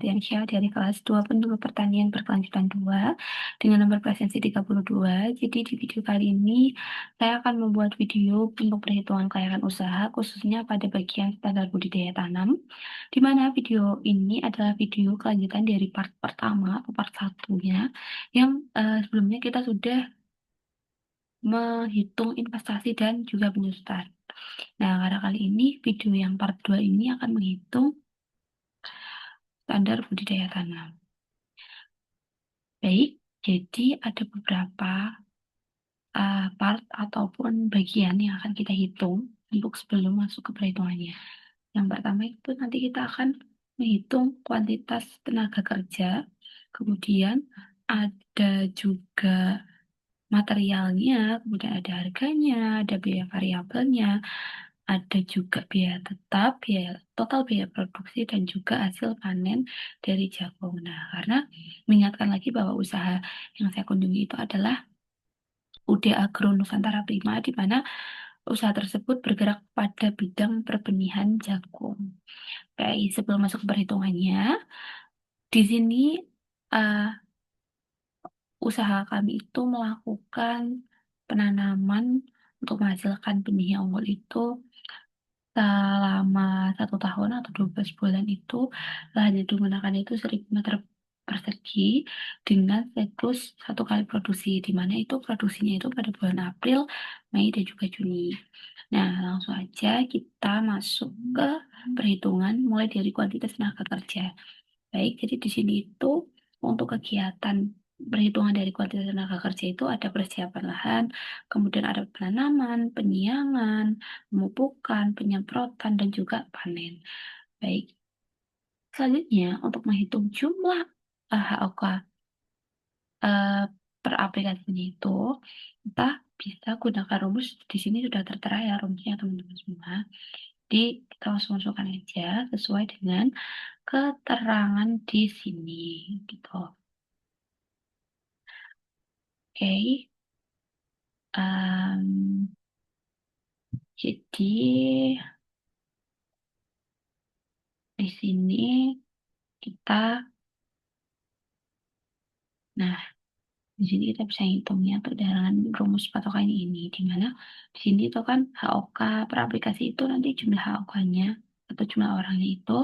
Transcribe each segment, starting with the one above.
Ardiansyah dari kelas 2 Penyuluh Pertanian Berkelanjutan 2 dengan nomor presensi 32. Jadi di video kali ini saya akan membuat video untuk perhitungan kelayakan usaha khususnya pada bagian standar budidaya tanam, di mana video ini adalah video kelanjutan dari part pertama atau part satunya yang sebelumnya kita sudah menghitung investasi dan juga penyusutan. Nah, pada kali ini video yang part 2 ini akan menghitung standar budidaya tanam. Baik, jadi ada beberapa part ataupun bagian yang akan kita hitung untuk sebelum masuk ke perhitungannya. Yang pertama itu nanti kita akan menghitung kuantitas tenaga kerja, kemudian ada juga materialnya, kemudian ada harganya, ada biaya variabelnya, ada juga biaya tetap, biaya total biaya produksi, dan juga hasil panen dari jagung. Nah, karena mengingatkan lagi bahwa usaha yang saya kunjungi itu adalah UD Agro Nusantara Prima, di mana usaha tersebut bergerak pada bidang perbenihan jagung. Baik, sebelum masuk ke perhitungannya, di sini uh, usaha kami itu melakukan penanaman untuk menghasilkan benih yang unggul itu selama 1 tahun atau 12 bulan itu lahan yang digunakan itu 1.000 meter persegi dengan siklus 1 kali produksi, di mana itu produksinya itu pada bulan April, Mei, dan juga Juni. Nah, langsung aja kita masuk ke perhitungan mulai dari kuantitas tenaga kerja. Baik, jadi di sini itu untuk kegiatan perhitungan dari kuantitas tenaga kerja itu ada persiapan lahan, kemudian ada penanaman, penyiangan, pemupukan, penyemprotan, dan juga panen. Baik, selanjutnya untuk menghitung jumlah HOK eh, per aplikasinya itu, kita bisa gunakan rumus. Di sini sudah tertera ya rumusnya teman-teman semua. Jadi kita langsung masukkan aja sesuai dengan keterangan di sini gitu. Oke. Em, jadi di sini kita, nah di sini kita bisa hitungnya tuh dengan rumus patokan ini, di mana di sini itu kan HOK per aplikasi itu nanti jumlah HOK-nya atau jumlah orangnya itu,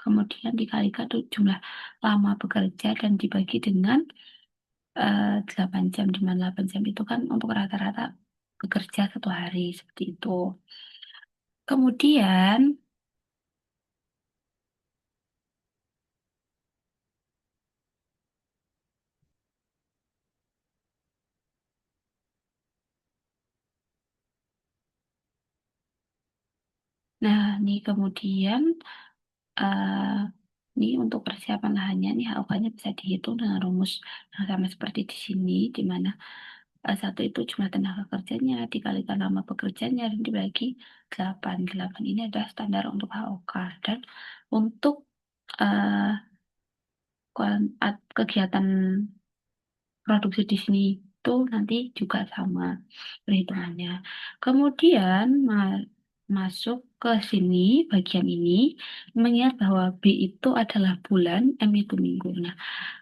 kemudian dikalikan tuh jumlah lama bekerja dan dibagi dengan 8 jam, di mana 8 jam itu kan untuk rata-rata bekerja 1 hari seperti itu. Kemudian, nah nih kemudian eh ini untuk persiapan lahannya nih HOK-nya bisa dihitung dengan rumus yang sama seperti di sini, di mana satu itu jumlah tenaga kerjanya dikalikan lama pekerjaannya dan dibagi 8. 8 ini adalah standar untuk HOK, dan untuk eh, kegiatan produksi di sini itu nanti juga sama perhitungannya. Kemudian masuk ke sini, bagian ini, mengingat bahwa B itu adalah bulan, M itu minggu. Nah,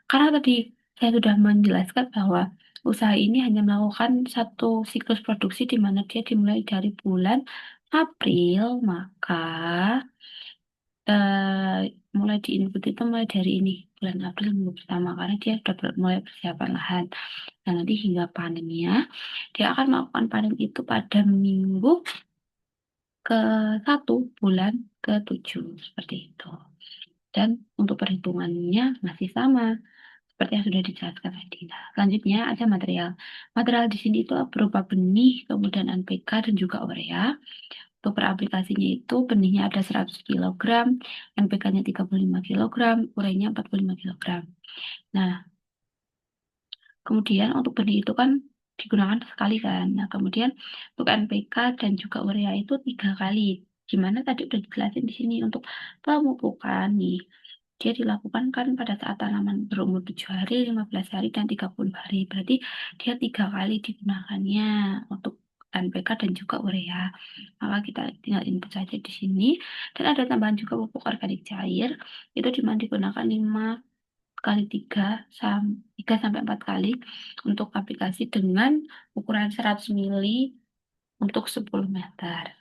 karena tadi saya sudah menjelaskan bahwa usaha ini hanya melakukan satu siklus produksi di mana dia dimulai dari bulan April, maka mulai di input itu mulai dari ini bulan April minggu pertama, karena dia sudah mulai persiapan lahan. Dan nanti hingga panennya, dia akan melakukan panen itu pada minggu ke 1 bulan ke-7 seperti itu. Dan untuk perhitungannya masih sama seperti yang sudah dijelaskan tadi. Nah, selanjutnya ada material. Material di sini itu berupa benih, kemudian NPK, dan juga urea. Untuk per aplikasinya itu benihnya ada 100 kg, NPK-nya 35 kg, ureanya 45 kg. Nah, kemudian untuk benih itu kan digunakan sekali kan. Nah, kemudian untuk NPK dan juga urea itu 3 kali. Gimana tadi udah dijelasin di sini untuk pemupukan nih. Dia dilakukan kan pada saat tanaman berumur 7 hari, 15 hari, dan 30 hari. Berarti dia 3 kali digunakannya untuk NPK dan juga urea. Maka kita tinggal input saja di sini. Dan ada tambahan juga pupuk organik cair, itu dimana digunakan 3 sampai 4 kali untuk aplikasi dengan ukuran 100 mili untuk 10 meter.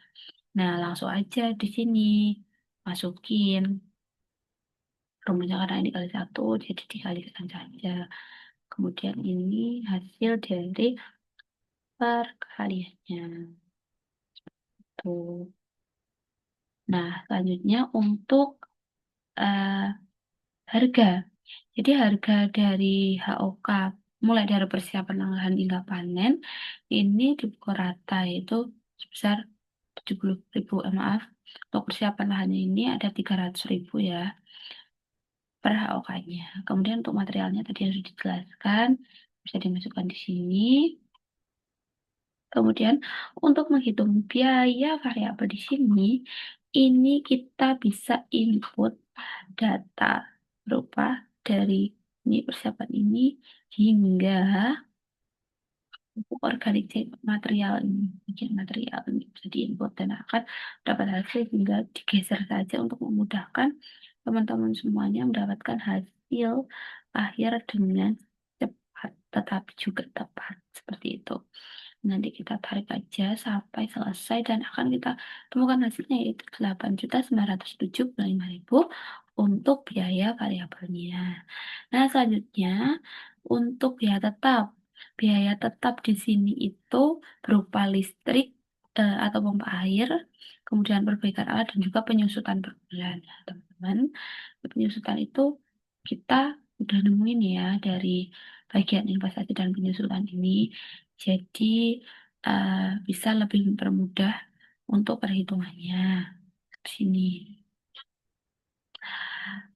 Nah, langsung aja di sini masukin rumusnya, karena ini kali 1, jadi dikalikan saja. Kemudian ini hasil dari perkaliannya. Tuh. Nah, selanjutnya untuk eh, harga. Jadi harga dari HOK mulai dari persiapan lahan hingga panen ini di pukul rata itu sebesar 70.000. Maaf, untuk persiapan lahannya ini ada 300.000 ya per HOK-nya. Kemudian untuk materialnya tadi yang sudah dijelaskan, bisa dimasukkan di sini. Kemudian untuk menghitung biaya variabel di sini, ini kita bisa input data berupa dari ini persiapan ini hingga pupuk organik material ini, bikin material ini bisa diinput dan akan dapat hasil, hingga digeser saja untuk memudahkan teman-teman semuanya mendapatkan hasil akhir dengan cepat tetapi juga tepat, seperti itu. Nanti kita tarik aja sampai selesai dan akan kita temukan hasilnya, yaitu 8.975.000 untuk biaya variabelnya. Nah, selanjutnya untuk biaya tetap. Biaya tetap di sini itu berupa listrik atau pompa air, kemudian perbaikan alat dan juga penyusutan per bulan. Nah, teman-teman, penyusutan itu kita udah nemuin ya dari bagian investasi dan penyusutan ini. Jadi eh, bisa lebih mempermudah untuk perhitungannya di sini.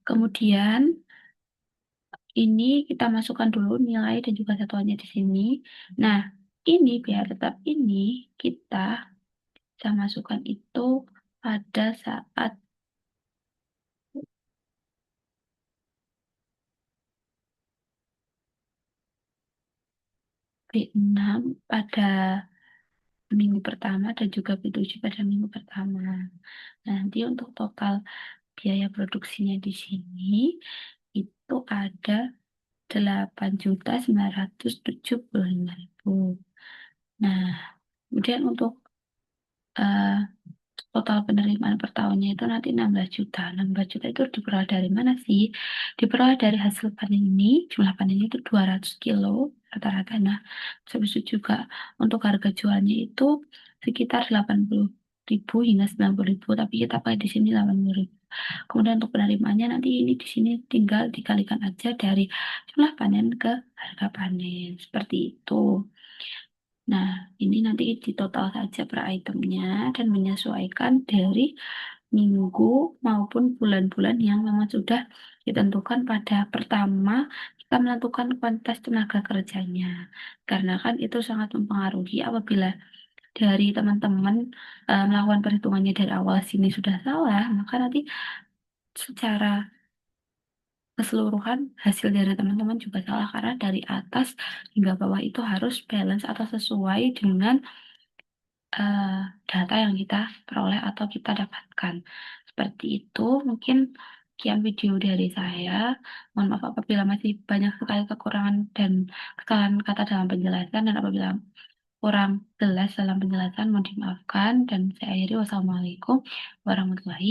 Kemudian ini kita masukkan dulu nilai dan juga satuannya di sini. Nah, ini biaya tetap ini kita bisa masukkan itu pada saat B6 pada minggu pertama dan juga B7 pada minggu pertama. Nanti untuk total biaya produksinya di sini itu ada 8.975.000. Nah, kemudian untuk eh, total penerimaan per tahunnya itu nanti 16 juta. 16 juta itu diperoleh dari mana sih? Diperoleh dari hasil panen ini, jumlah panennya itu 200 kilo rata-rata. Nah, habis itu juga untuk harga jualnya itu sekitar 80.000 hingga 90.000, tapi kita pakai di sini 80.000. Kemudian untuk penerimaannya nanti ini di sini tinggal dikalikan aja dari jumlah panen ke harga panen. Seperti itu. Nah, ini nanti di total saja per itemnya dan menyesuaikan dari minggu maupun bulan-bulan yang memang sudah ditentukan pada pertama kita menentukan kuantitas tenaga kerjanya. Karena kan itu sangat mempengaruhi apabila dari teman-teman melakukan perhitungannya dari awal sini sudah salah, maka nanti secara keseluruhan hasil dari teman-teman juga salah, karena dari atas hingga bawah itu harus balance atau sesuai dengan eh, data yang kita peroleh atau kita dapatkan. Seperti itu, mungkin sekian video dari saya. Mohon maaf apabila masih banyak sekali kekurangan dan kesalahan kata dalam penjelasan, dan apabila kurang jelas dalam penjelasan mohon dimaafkan, dan saya akhiri. Wassalamualaikum warahmatullahi